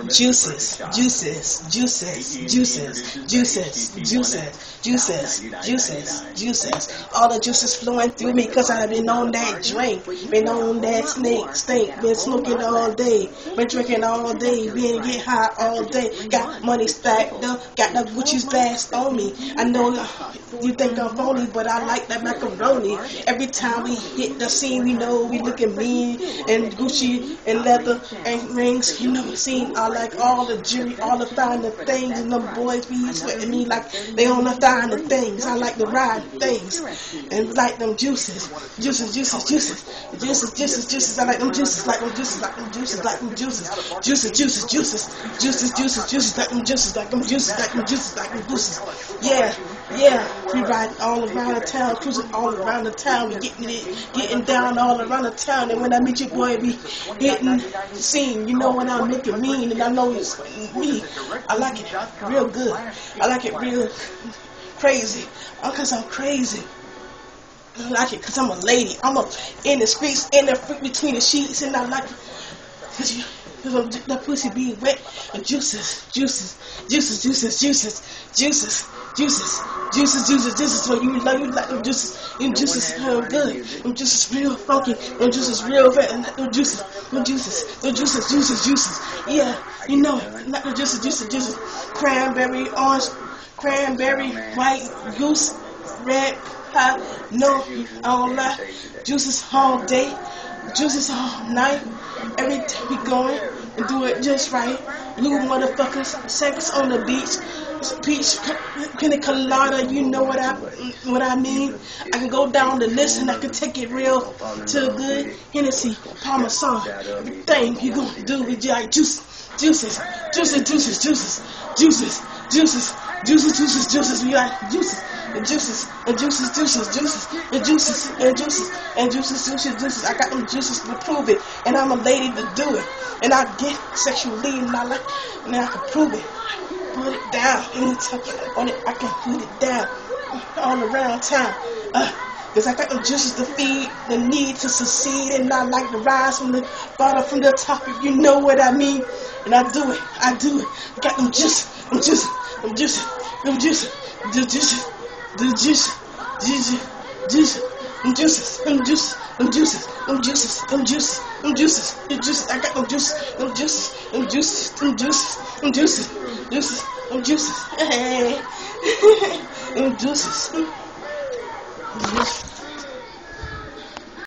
Juices, juices, juices, juices, juices, juices, juices, juices, juices. All the juices flowing through me cause I've been on that drink. Been on that stink. Been smoking all day. Been drinking all day. Been get high all day. Got money stacked up. Got the Gucci's glass on me. I know you think I'm phony, but I like that macaroni. Every time we hit the scene, we know we looking mean. And Gucci and leather and rings, you know, scene. I like all the jewelry, all the finer things, and the boys be sweating me like they on the finer things. I like the ride things, and like them juices. I like them juices, like them juices, like them juices, like them juices. Juices, like them juices, like them juices, like them juices, like them juices. Yeah, we ride all around the town, cruising all around the town, we getting down all around the town, and when I meet your boy, we hitting the scene, you know when I make it mean, and I know it's me. I like it real good. I like it real crazy. Cause I'm crazy. I like it cause I'm a lady. I'm in the streets, in the freak between the sheets, and I like it cause the pussy be wet and juices. So you like them juices. Them juices smell good. Them juices real funky. Them juices real fat. And them juices. Yeah, you know, not the juices. Cranberry, orange, cranberry, white, goose, red, pie. No, I don't lie. Juices all day. Juices all night. Every time we going and do it just right. Blue motherfuckers, sex on the beach. Peach, pina colada, you know what I mean. I can go down the list and I can take it real to good. Hennessy, Parmesan, everything you gonna do with your juices. We like juices. We like juices. And juices. I got them juices to prove it, and I'm a lady to do it. And I get sexually, and I like, and I can prove it. Put it down. Anytime on it, I can put it down all around town. Cause I got them juices to feed the need to succeed, and I like to rise from the bottom, from the top, if you know what I mean. And I do it. I got them juices. I got them juices. Hey, them juices.